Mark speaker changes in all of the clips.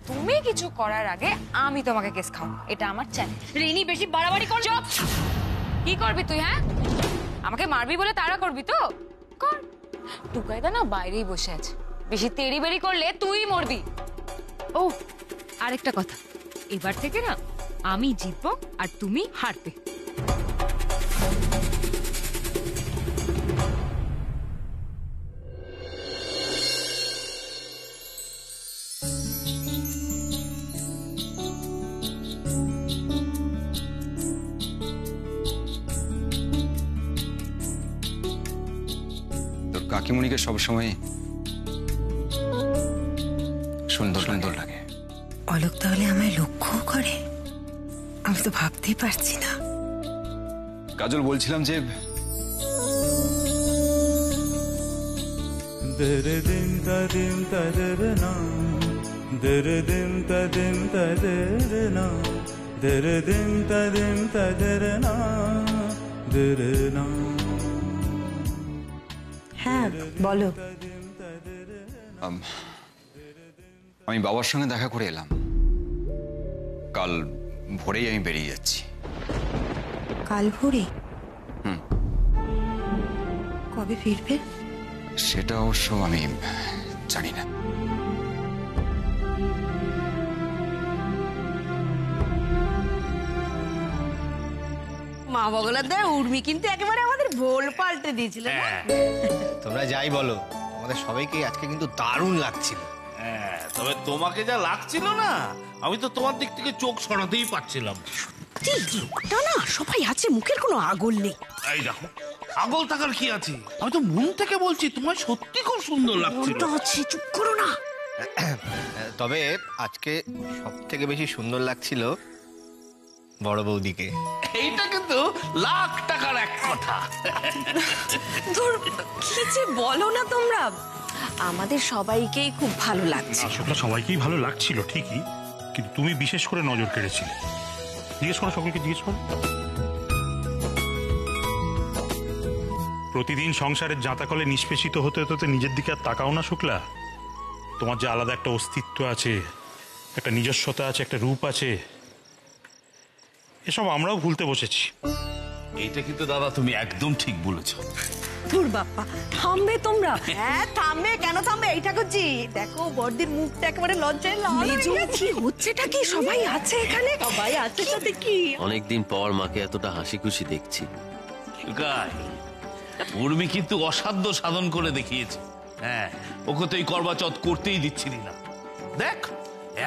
Speaker 1: তুমি কিছু করার আগে আমি তোমাকে কেস খাও, এটা আমার চ্যালেঞ্জ। রিনি বেশি বাড়াবাড়ি কর। চুপ! কি করবি তুই? হ্যাঁ, আমাকে মারবি বলে তাড়া করবি তো কর। টুকাইদা না বাইরেই বসে আছে, বেশি তেড়ি বেড়ি করলে তুই মরবি। ও আরেকটা কথা, এবার থেকে না আমি জিতবো আর তুমি হারবে।
Speaker 2: কাকিমণিকে সবসময় সুন্দর সুন্দর লাগে।
Speaker 3: অলোক তাহলে আমায় লক্ষ্য করে? আমি তো ভাবতেই পারছি না।
Speaker 2: কাজল, বলছিলাম যে
Speaker 3: হ্যাঁ বলো।
Speaker 2: আমি বাবার সঙ্গে দেখা করে এলাম। কাল ভোরেই আমি বেরিয়ে যাচ্ছি।
Speaker 3: কাল ভোরে? কবে ফিরবে?
Speaker 2: সেটা অবশ্য আমি জানি না।
Speaker 4: মা বগলার দা উর্মি কিন্তু একেবারে আমাদের ভোল পাল্টে দিয়েছিল।
Speaker 5: তোমরা যাই বলো, আমাদের সবাইকে আজকে কিন্তু দারুণ লাগছিল।
Speaker 6: হ্যাঁ, তবে তোমাকে যা লাগছিল না, আমি তো তোমার দিক থেকে চোখ সরাতেই পারছিলাম।
Speaker 4: লোকটা না সবাই আছে, মুখের কোনো আগল নেই।
Speaker 6: এই দেখো, আগল থাকার কি আছে? আমি তো মন থেকে বলছি, তোমার সত্যি খুব সুন্দর লাগছিল।
Speaker 4: চুপ করো না।
Speaker 5: তবে আজকে সব থেকে বেশি সুন্দর লাগছিল বড় বৌদিকে।
Speaker 6: এইটা কিন্তু লাখ টাকার এক কথা।
Speaker 4: ধুর, কি যে বলো না তোমরা। আমাদের সবাইকেই খুব ভালো লাগছে।
Speaker 7: আসলে সবাইকেই ভালো লাগছিল ঠিকই, কিন্তু তুমি বিশেষ করে নজর কেড়েছিলে। জিজ্ঞেস করো, সকলকে জিজ্ঞেস করো। প্রতিদিন সংসারের জাঁতাকলে নিষ্পেষিত হতে হতে নিজের দিকে আর তাকাও না শুক্লা। তোমার যে আলাদা একটা অস্তিত্ব আছে, একটা নিজস্বতা আছে, একটা রূপ আছে, এসব আমরাও ভুলতে বসেছি।
Speaker 6: এইটা কিন্তু দাদা তুমি একদম ঠিক বলেছো।
Speaker 4: ধুর বাপ্পা, থামবে তোমরা? হ্যাঁ থামবে, কেন থামবে? এইটা করছি দেখো, বড়দির মুখটা একেবারে লজ্জায় লাল হয়ে গেছে। হচ্ছেটা কি? সবাই আছে এখানে, সবাই আছে সাথে। কি
Speaker 8: অনেকদিন পর মাকে এতটা হাসি খুশি দেখছি।
Speaker 6: উর্মি কিন্তু অসাধ্য সাধন করে দেখিয়েছে। হ্যাঁ, ওকে তো এই করবাচত করতেই দিচ্ছিলি না। দেখ,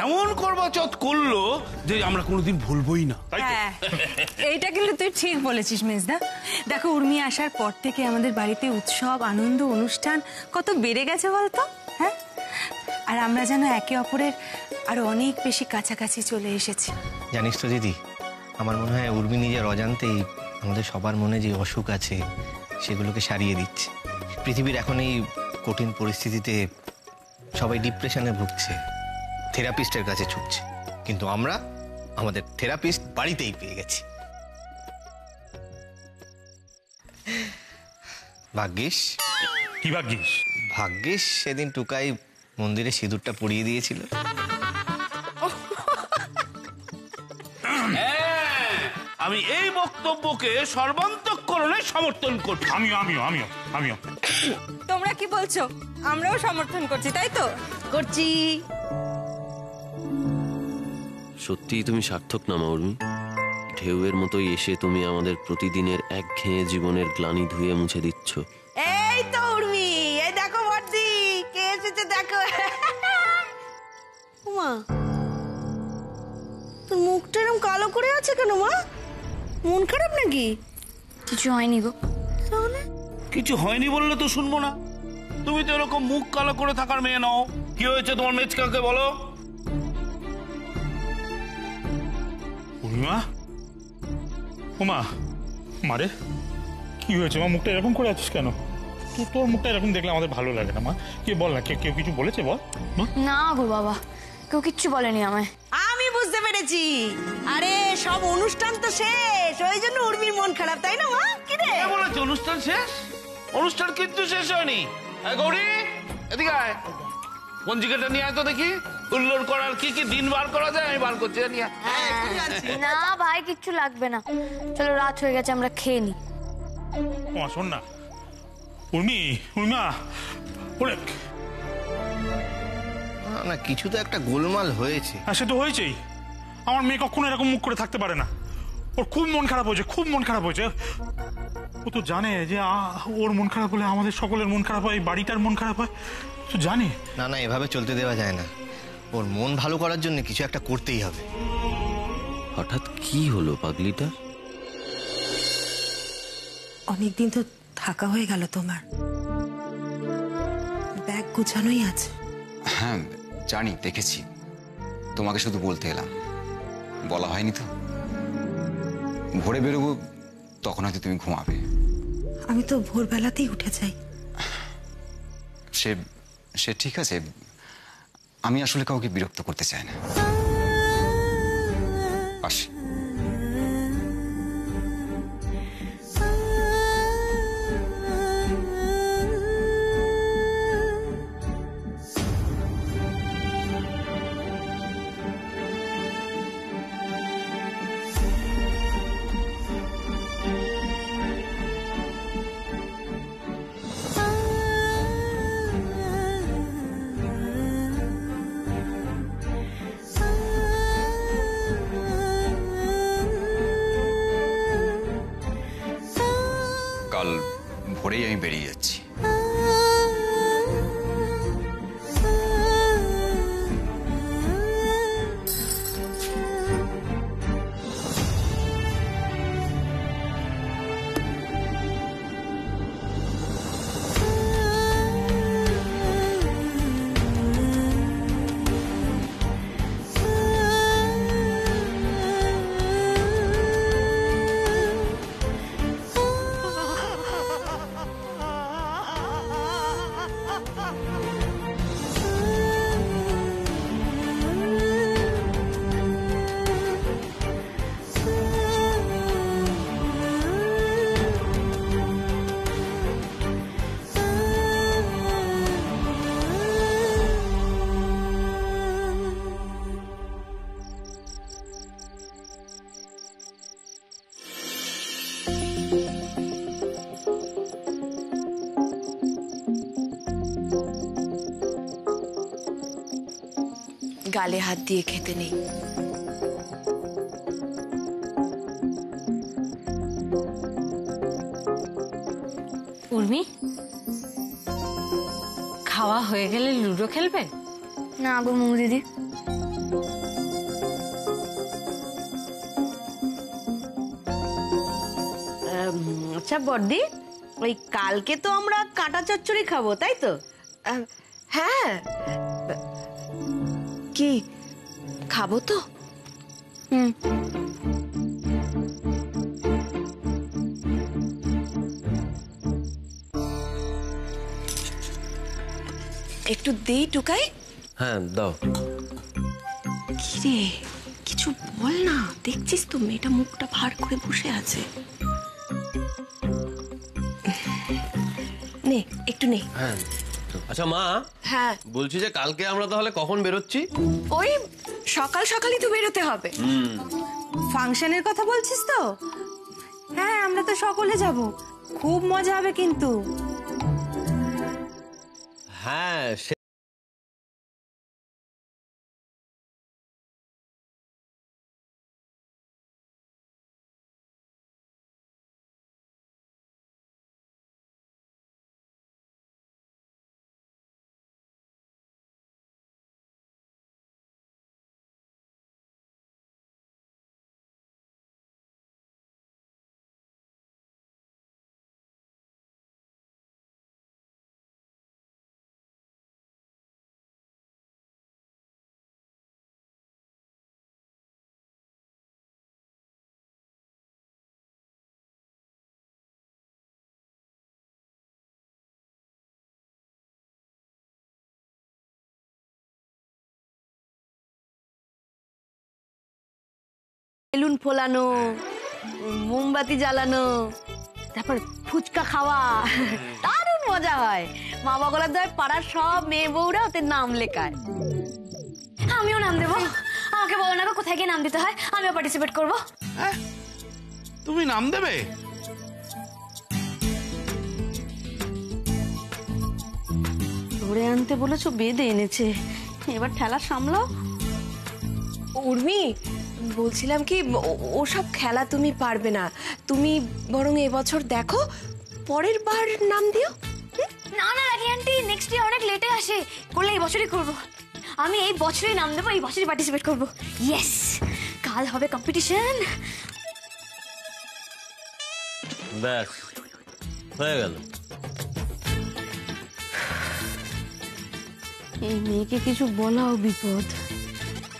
Speaker 6: এমন করবাচত করলো যে আমরা কোনোদিন ভুলবই না।
Speaker 9: হ্যাঁ, এইটা কিন্তু তুই ঠিক বলেছিস মেজদা। দেখো, উর্মি আসার পর থেকে আমাদের বাড়িতে উৎসব, আনন্দ, অনুষ্ঠান কত বেড়ে গেছে বলতো। হ্যাঁ, আর আমরা যেন একে অপরের আরো অনেক বেশি কাছাকাছি চলে এসেছি।
Speaker 5: জানিস তো দিদি, আমার মনে হয় উর্মি নিজের অজান্তেই আমাদের সবার মনে যে অসুখ আছে সেগুলোকে সারিয়ে দিচ্ছে। পৃথিবীর এখন এই কঠিন পরিস্থিতিতে সবাই ডিপ্রেশনে ভুগছে, থেরাপিস্টের কাছে ছুটছে, কিন্তু আমরা আমাদের থেরাপিস্ট বাড়িতেই পেয়ে গেছি। ভাগ্যিস।
Speaker 7: কি ভাগ্যিস?
Speaker 5: ভাগ্যিস সেদিন টুকাই মন্দিরে সিঁদুরটা পরিয়ে দিয়েছিল।
Speaker 6: আমি এই বক্তব্যকে সর্বান্তঃকরণে সমর্থন করছি।
Speaker 7: আমিও।
Speaker 9: তোমরা কি বলছো? আমরাও সমর্থন করছি, তাই তো?
Speaker 4: করছি।
Speaker 8: সত্যিই তুমি সার্থক না মা উর্মি। ঢেউয়ের মতোই এসে তুমি আমাদের প্রতিদিনের একঘেয়ে জীবনের গ্লানি ধুয়ে মুছে দিচ্ছ।
Speaker 4: এই তো উর্মি, এই দেখো বড়দি কে এসেছে দেখো। মা, তোর মুখটা এরকম কালো করে আছে কেন মা? মন খারাপ নাকি?
Speaker 9: কিছু হয়নি গো।
Speaker 4: তাহলে
Speaker 6: কিছু হয়নি বললে তো শুনবো না। তুমি তো এরকম মুখ কালো করে থাকার মেয়ে নও। কি হয়েছে তোমার মেজকাকে বলো।
Speaker 7: পূর্ণিমা, ওমা, মারে কি হয়েছে মা? মুখটা এরকম করে আছিস কেন? তোর মুখটা এরকম দেখলে আমাদের ভালো লাগে না মা। কে বল না, কেউ কিছু বলেছে বল।
Speaker 9: না গো বাবা, কেউ কিচ্ছু বলেনি আমায়।
Speaker 4: আমি বুঝতে পেরেছি, আরে সব অনুষ্ঠান তো শেষ, ওই জন্য উর্মির মন খারাপ, তাই না মা? কি রে
Speaker 6: বলেছে অনুষ্ঠান শেষ? অনুষ্ঠান কিন্তু শেষ হয়নি। গৌরী, এদিকে আয়, পঞ্জিকাটা নিয়ে আয় তো দেখি। হুল্লোড় করার কি কি দিন বার করা যায় আমি বার করছি জানি।
Speaker 10: না ভাই কিচ্ছু লাগবে না, চলো রাত হয়ে গেছে আমরা খেয়ে নি।
Speaker 7: ও শোন না উর্মিমা, ওরে
Speaker 5: না কিছু তো একটা গোলমাল হয়েছে।
Speaker 7: সে তো হয়েছেই। আমার মেয়ে কখনো এরকম মুখ করে থাকতে পারে না। ওর খুব মন খারাপ হয়েছে, খুব মন খারাপ হয়েছে। ও তো জানে যে ওর মন খারাপ হলে আমাদের সকলের মন খারাপ হয়, বাড়িটার মন খারাপ হয়, তো জানে।
Speaker 5: না না, এভাবে চলতে দেওয়া যায় না। ওর মন ভালো করার জন্য কিছু একটা করতেই হবে।
Speaker 8: হঠাৎ কি হলো পাগলিটা?
Speaker 3: অনেকদিন তো থাকা হয়ে গেল তোমার, ব্যাগ গুছানোই আছে।
Speaker 2: হ্যাঁ জানি, দেখেছি, তোমাকে শুধু বলতে এলাম, বলা হয়নি তো। ভোরে বেরোবো, তখন হয়তো তুমি ঘুমাবে।
Speaker 3: আমি তো ভোরবেলাতেই উঠে যাই।
Speaker 2: সে সে ঠিক আছে, আমি আসলে কাউকে বিরক্ত করতে চাই না। আসি। কাল ভোরেই আমি বেরিয়ে যাচ্ছি।
Speaker 10: গালে হাত দিয়ে খেতে নেই।
Speaker 1: উর্মি, খাওয়া হয়ে গেলে লুডো খেলবে?
Speaker 10: না গো মৌ দিদি,
Speaker 4: আচ্ছা বড়দি, ওই কালকে তো আমরা কাঁটা চচ্চড়ি খাবো তাই তো? হ্যাঁ, কি খাবো তো?
Speaker 10: একটু দেই টুকাই।
Speaker 8: হ্যাঁ দাও।
Speaker 10: কিরে কিছু বল না, দেখছিস তো মেয়েটা মুখটা ভার করে বসে আছে। নে একটু নে।
Speaker 8: হ্যাঁ আচ্ছা মা,
Speaker 10: হ্যাঁ
Speaker 8: বলছি যে কালকে আমরা তাহলে কখন বেরোচ্ছি?
Speaker 10: ওই সকাল সকালই তো বেরোতে হবে।
Speaker 9: ফাংশনের কথা বলছিস তো? হ্যাঁ আমরা তো সকলে যাব, খুব মজা হবে কিন্তু।
Speaker 8: হ্যাঁ
Speaker 4: বেলুন ফোলানো, মোমবাতি জ্বালানো, তারপর ফুচকা খাওয়া, দারুণ মজা হয়। মা বাগলার দয় পাড়ার সব মেয়ে বউরা ওতে নাম লেখায়।
Speaker 11: আমিও নাম দেবো। আমাকে বলো না কোথায় গিয়ে নাম দিতে হয়, আমিও পার্টিসিপেট করবো।
Speaker 6: তুমি নাম দেবে?
Speaker 10: ধরে আনতে বলেছো, বেঁধে এনেছে, এবার ঠেলা সামলাও।
Speaker 4: উর্মি, বলছিলাম কি ওসব খেলা তুমি পারবে না, তুমি বরং এবছর দেখো, পরের বার নাম দিও।
Speaker 11: না না রাখি আন্টি, নেক্সট ইয়ার অনেক লেটে আসে, করলে এই বছরই করবো। আমি এই বছরই নাম দেবো, এই বছরই পার্টিসিপেট করবো। ইয়েস, কাল হবে কম্পিটিশন।
Speaker 8: ব্যাস হয়ে গেল।
Speaker 10: এই মেয়েকে কিছু বলাও বিপদ,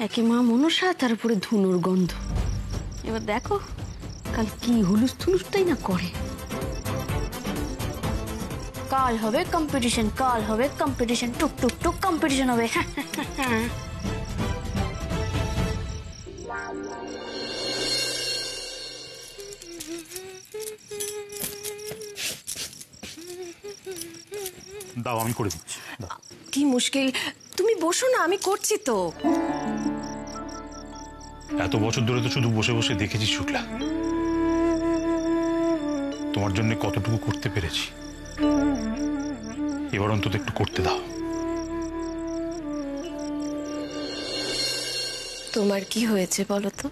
Speaker 10: একে মা মনসা, তারপরে ধুনুর গন্ধ। এবার দেখো কাল কি হুলুস থুলুসটাই না করে।
Speaker 11: কাল হবে কম্পিটিশন, কাল হবে কম্পিটিশন, টুক টুক টুক কম্পিটিশন হবে।
Speaker 7: দাও, আমি করে দিচ্ছি।
Speaker 4: কি মুশকিল, তুমি বসো না, আমি করছি তো।
Speaker 7: এত বছর ধরে তো শুধু বসে বসে দেখেছি শুক্লা, তোমার জন্য কতটুকু করতে পেরেছি। এবার অন্তত একটু করতে দাও।
Speaker 4: তোমার কি হয়েছে বলো তো?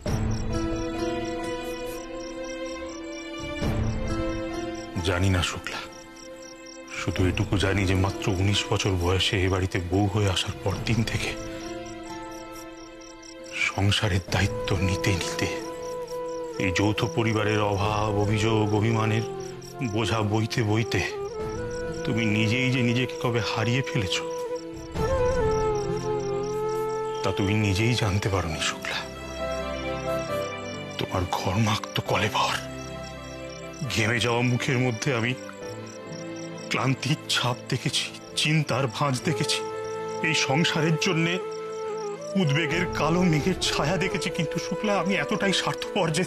Speaker 7: জানি না শুক্লা, শুধু এটুকু জানি যে মাত্র 19 বছর বয়সে এ বাড়িতে বউ হয়ে আসার পর দিন থেকে সংসারের দায়িত্ব নিতে নিতে এই যৌথ পরিবারের অভাব, অভিযোগ, অভিমানের বোঝা বইতে বইতে তুমি নিজেই যে নিজেকে কবে হারিয়ে ফেলেছ তা তুমি নিজেই জানতে পারোনি শুক্লা। তোমার ঘর্মাক্ত কলেবর, ঘেমে যাওয়া মুখের মধ্যে আমি ক্লান্তির ছাপ দেখেছি, চিন্তার ভাঁজ দেখেছি, এই সংসারের জন্যে উদ্বেগের কালো মেঘের ছায়া দেখেছি। কিন্তু শুক্লা, আমি এতটাই স্বার্থপর যে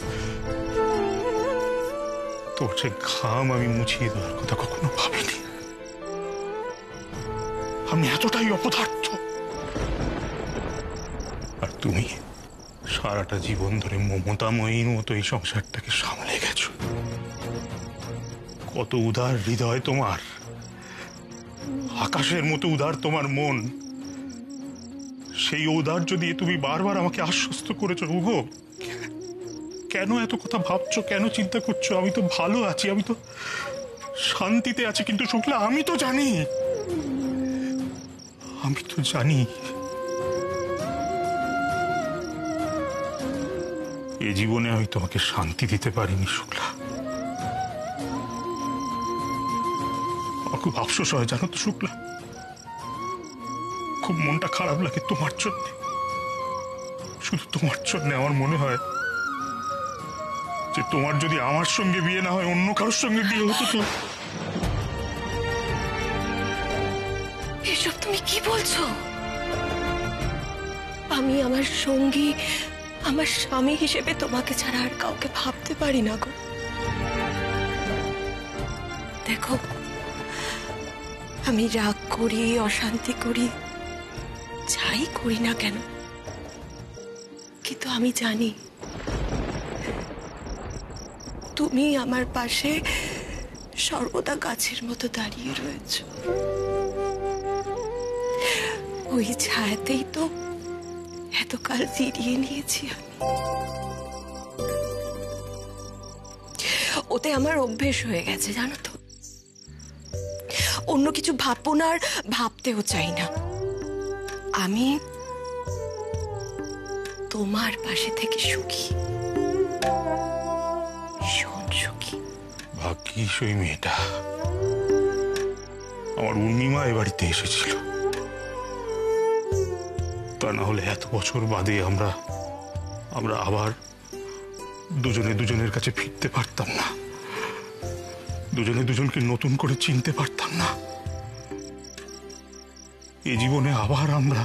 Speaker 7: তোর যে ঘাম আমি মুছিয়ে দেওয়ার কথা কখনো ভাবিনি। আমি এতটাই অপদার্থ, আর তুমি সারাটা জীবন ধরে মমতাময়ীর মতো এই সংসারটাকে সামলে গেছো। কত উদার হৃদয় তোমার, আকাশের মতো উদার তোমার মন। সেই ঔদার্য দিয়ে তুমি বারবার আমাকে আশ্বস্ত করেছো, ওগো কেন এত কথা ভাবছো, কেন চিন্তা করছো? আমি তো ভালো আছি, আমি তো শান্তিতে আছি। কিন্তু শুক্লা, আমি তো জানি এ জীবনে আমি তোমাকে শান্তি দিতে পারিনি শুক্লা। আমার খুব আফসোস হয় জানো তো শুক্লা, খুব মনটা খারাপ লাগে তোমার জন্য, শুধু তোমার জন্য। আমার মনে হয় যে তোমার যদি আমার সঙ্গে বিয়ে না হয়, অন্য কারোর সঙ্গে বিয়ে হতো তো।
Speaker 4: এসব তুমি কি বলছো? আমি আমার সঙ্গী, আমার স্বামী হিসেবে তোমাকে ছাড়া আর কাউকে ভাবতে পারি না গো। দেখো, আমি রাগ করি, অশান্তি করি, যাই করি না কেন, কিন্তু আমি জানি তুমি আমার পাশে সর্বদা গাছের মতো দাঁড়িয়ে রয়েছ। ওই ছায়াতেই তো এতকাল জিরিয়ে নিয়েছি আমি। ওতে আমার অভ্যেস হয়ে গেছে জানো তো। অন্য কিছু ভাববো না, আর ভাবতেও চাই না। আমি তোমার পাশে থেকে সুখী, ভীষণ সুখী।
Speaker 7: ভাগ্যিস ওই মেয়েটা, আমার উর্মিমা এ বাড়িতে এসেছিল, তা না হলে এত বছর বাদে আমরা আবার দুজনে দুজনের কাছে ফিরতে পারতাম না, দুজনে দুজনকে নতুন করে চিনতে পারতাম না। এই জীবনে আবার আমরা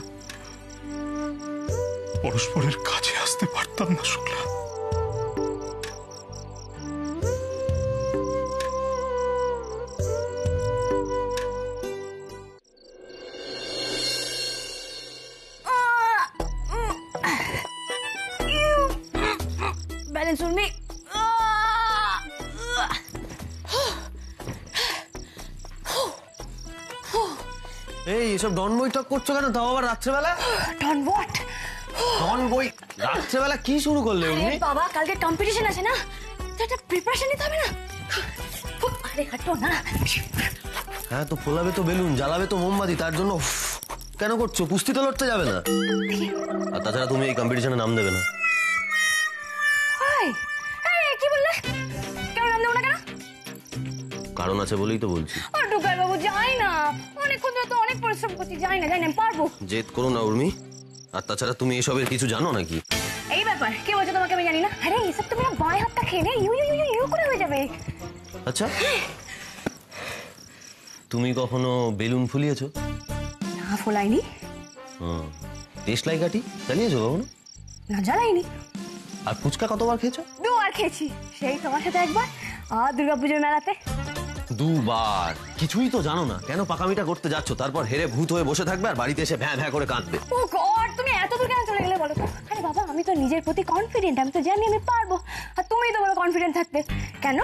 Speaker 7: পরস্পরের কাছে আসতে পারতাম না শুক্লা।
Speaker 11: সেন্স উর্মি।
Speaker 8: এই এসব ডন বৈঠক করছো কেন, তাও আবার রাত্রেবেলা?
Speaker 11: ডন হোয়াট?
Speaker 8: ডন বই রাত্রেবেলা কি শুরু করলে উনি?
Speaker 11: বাবা কালকে কম্পিটিশন আছে না, তো একটা প্রিপারেশন নিতে হবে না। আরে হাঁটো না।
Speaker 8: হ্যাঁ তো ফোলাবে তো বেলুন, জ্বালাবে তো মোমবাতি, তার জন্য কেন করছো? কুস্তি তো লড়তে যাবে না? আর তাছাড়া তুমি এই কম্পিটিশনে নাম দেবে না।
Speaker 11: কি বললে? কেন নাম দেবো না কেন?
Speaker 8: কারণ আছে বলেই তো বলছি।
Speaker 11: টুকাই বাবু যাই না, অনেকক্ষণ ধরে তো অনেক পরিশ্রম করছি, যাই না আমি পারবো।
Speaker 8: জেদ করো না উর্মি। আর তাছাড়া তুমি এসবের কিছু জানো নাকি?
Speaker 11: এই ব্যাপার কে বলছে তোমাকে আমি জানি না? আরে এইসব তুমি বাঁয়ে হাতটা খেয়ে নে, ইউ ইউ ইউ ইউ করে হয়ে যাবে।
Speaker 8: আচ্ছা তুমি কখনো বেলুন ফুলিয়েছো?
Speaker 11: না ফোলাইনি।
Speaker 8: দেশলাই কাঠি জ্বালিয়েছো কখনো?
Speaker 11: না জ্বালাইনি।
Speaker 8: আর ফুচকা কতবার খেয়েছো?
Speaker 11: 2 বার খেয়েছি, সেই তোমার সাথে একবার আর দুর্গাপুজোর মেলাতে।
Speaker 8: 2 বার? কিছুই তো জানো না, কেন পাকামিটা করতে যাচ্ছ? তারপর হেরে ভূত হয়ে বসে থাকবে আর বাড়িতে এসে ভ্যাঁ ভ্যাঁ করে কাঁদবে।
Speaker 11: ও গড, তুমি এত দূর কেন চলে গেলে বলো তো? আরে বাবা আমি তো নিজের প্রতি কনফিডেন্ট, আমি তো জানি আমি পারবো। আর তুমি তো বড় কনফিডেন্ট থাকতে কেন?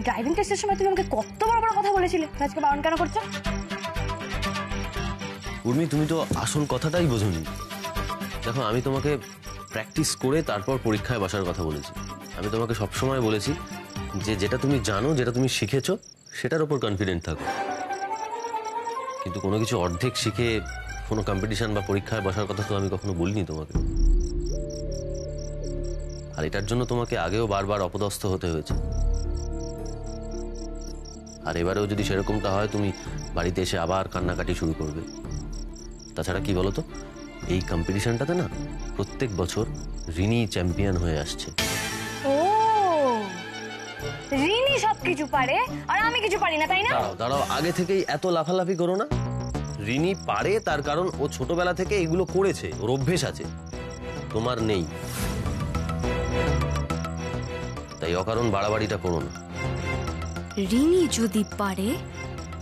Speaker 11: ড্রাইভিং টেস্টের সময় তুমি আমাকে কত বড় বড় কথা বলেছিলে, আজকে বারণ কেন করছো?
Speaker 8: উর্মি তুমি তো আসল কথাটাই বোঝোনি। দেখো আমি তোমাকে প্র্যাকটিস করে তারপর পরীক্ষায় বসার কথা বলেছি। আমি তোমাকে সবসময় বলেছি যে যেটা তুমি জানো, যেটা তুমি শিখেছো সেটার উপর কনফিডেন্ট থাকো। কিন্তু কোনো কিছু অর্ধেক শিখে কোনো কম্পিটিশন বা পরীক্ষায় বসার কথা তো আমি কখনো বলিনি তোমাকে। আর এটার জন্য তোমাকে আগেও বারবার অপদস্থ হতে হয়েছে। আর এবারেও যদি সেরকমটা হয়, তুমি বাড়িতে এসে আবার কান্নাকাটি শুরু করবে। তাছাড়া কি বলতো, এই কম্পিটিশনটাতে না প্রত্যেক বছর রিনি চ্যাম্পিয়ন হয়ে আসছে।
Speaker 11: ও রিনি সবকিছু পারে আর আমি কিছু পারি না, তাই না?
Speaker 8: দাঁড়াও দাঁড়াও, আগে থেকেই এত লাফালাফি করো না। রিনি পারে তার কারণ ও ছোটবেলা থেকে এগুলো করেছে, ওর অভ্যেস আছে, তোমার নেই। তাই অকারণ বাড়াবাড়িটা করো না।
Speaker 11: রিনি যদি পারে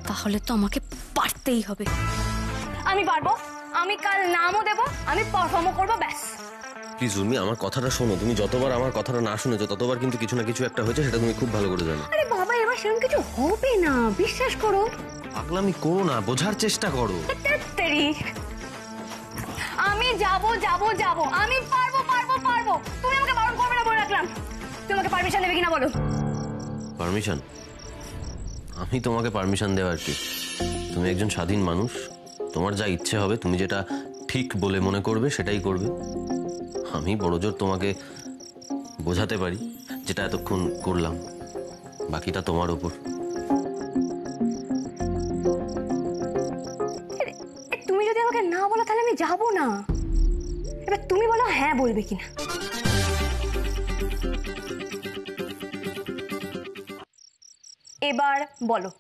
Speaker 11: তাহলে তো আমাকে পারতেই হবে। আমি পারবো, আমি কাল নামও দেবো, আমি পারফর্মও করবো, ব্যাস।
Speaker 8: প্লিজ উর্মি আমার কথাটা শোনো। তুমি যতবার আমার কথাটা না শুনেছো ততবার কিন্তু কিছু না কিছু একটা হয়েছে, সেটা তুমি খুব ভালো করে জানো।
Speaker 11: আরে বাবা এবার সেরকম কিছু হবে না, বিশ্বাস করো।
Speaker 8: পাগলামি করো না, বোঝার চেষ্টা করো।
Speaker 11: আমি যাবো যাবো যাবো, আমি পারবো পারবো পারবো। তুমি আমাকে বারণ করবে না বলে রাখলাম। তুমি আমাকে পারমিশন দেবে কিনা বলো?
Speaker 8: পারমিশন? আমি তোমাকে পারমিশন দেওয়ার কি? তুমি একজন স্বাধীন মানুষ, তোমার যা ইচ্ছে হবে, তুমি যেটা ঠিক বলে মনে করবে সেটাই করবে। আমি বড়জোর তোমাকে বোঝাতে পারি, যেটা এতক্ষণ করলাম, বাকিটা তোমার উপর।
Speaker 11: তুমি যদি আমাকে না বলো তাহলে আমি যাবো না। এবার তুমি বলো হ্যাঁ বলবে কিনা। এবার বলো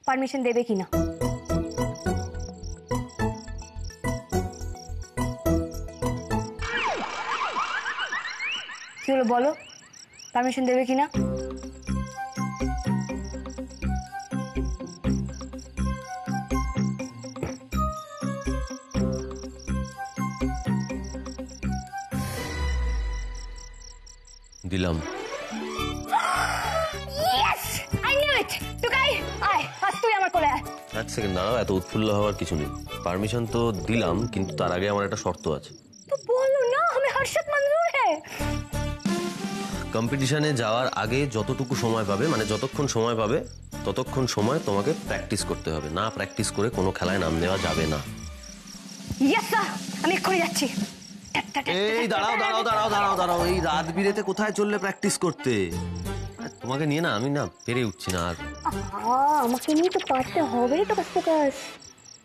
Speaker 11: পারমিশন দেবে কিনা। কি হলো বলো, পারমিশন দেবে কিনা?
Speaker 8: দিলাম। এক সেকেন্ড দাঁড়াও, এত উৎফুল্ল হওয়ার কিছু নেই। পারমিশন তো দিলাম, কিন্তু তার আগে আমার একটা শর্ত আছে।
Speaker 11: তো বলো না, আমি হর্ষদ মঞ্জুর হ্যাঁ।
Speaker 8: কম্পিটিশনে যাওয়ার আগে যতটুকু সময় পাবে, মানে যতক্ষণ সময় পাবে ততক্ষণ সময় তোমাকে প্র্যাকটিস করতে হবে। না প্র্যাকটিস করে কোনো খেলায় নাম দেওয়া যাবে না।
Speaker 11: ইয়েস স্যার, আমি এক্ষুনি যাচ্ছি।
Speaker 8: এই দাঁড়াও দাঁড়াও দাঁড়াও দাঁড়াও দাঁড়াও, এই রাত বিরেতে কোথায় চললে প্র্যাকটিস করতে? তোমাকে নিয়ে না আমি না পেরে উঠছি না আর।
Speaker 11: আমাকে নিয়ে তো পারতে হবে তো ফোকাস,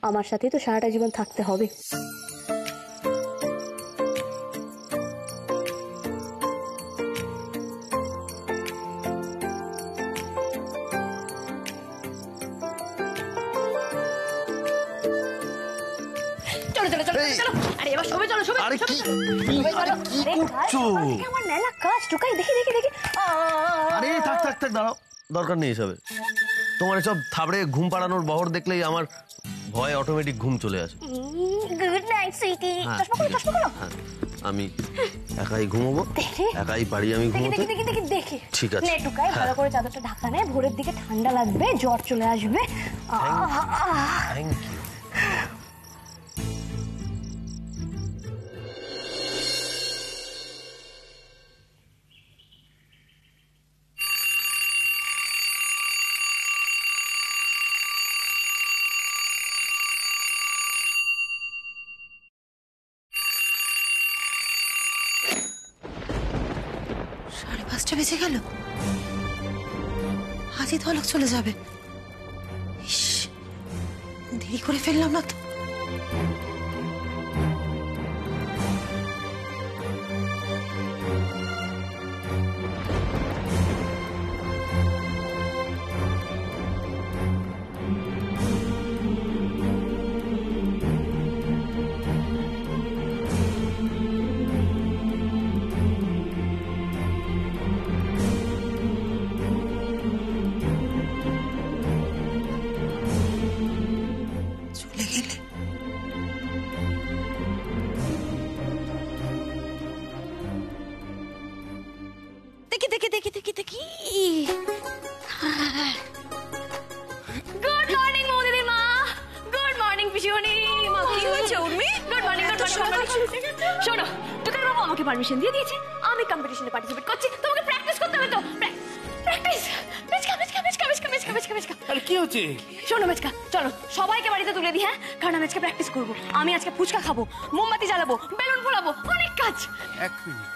Speaker 11: আমার সাথে তো সারাটা জীবন থাকতে হবে। চলো চলো চলো চলো, আরে এবার সবে চলো সবে।
Speaker 8: আরে কি করছো?
Speaker 11: আমার মেলা কাজ, টুকাই দেখি দেখি দেখি।
Speaker 8: আরে থাক থাক থাক দাঁড়াও, দরকার নেই এসবে। তোমার এসব থাবড়ে ঘুম পাড়ানোর বহর দেখলেই আমার ভয়ে অটোমেটিক ঘুম চলে আসে।
Speaker 11: Good night sweetie. চশমা করো চশমা করো।
Speaker 8: আমি একাই ঘুমোবো, একাই পারি আমি ঘুমোতে।
Speaker 11: দেখি
Speaker 8: ঠিক আছে।
Speaker 11: নে টুকাই, ভালো করে চাদরটা ঢাকা নে, ভোরের দিকে ঠান্ডা লাগবে, জ্বর চলে আসবে।
Speaker 8: Thank you.
Speaker 3: সাড়ে 5টা বেজে গেল, আজই তো আলোক চলে যাবে। ইস, দেরি করে ফেললাম না তো। চলে গেলে দেখি দেখি দেখি দেখি দেখি
Speaker 11: গুড মর্নিং মোদিদি মা, গুড মর্নিং পিসিমণি। মা কি হয়েছে Urmi? Good morning, good morning. শোনো, টুকাই বাবু আমাকে পারমিশন দিয়ে দিয়েছে, আমি কম্পিটিশনে পার্টিসিপেট করছি। তোমাকে প্র্যাকটিস করতে হবে তো। প্র্যাকটিস। মেচকা মেচকা মেচকা মেচকা মেচকা মেচকা মেচকা।
Speaker 6: আর কি হচ্ছে?
Speaker 11: শোনো মেচকা, চলো সবাইকে বাড়িতে তুলে দিই। হ্যাঁ, কারণ আমি আজকে প্র্যাকটিস করবো। আমি আজকে ফুচকা খাবো, মোমবাতি জ্বালাবো, বেলুন ফোলাবো, অনেক কাজ।
Speaker 6: 1 মিনিট।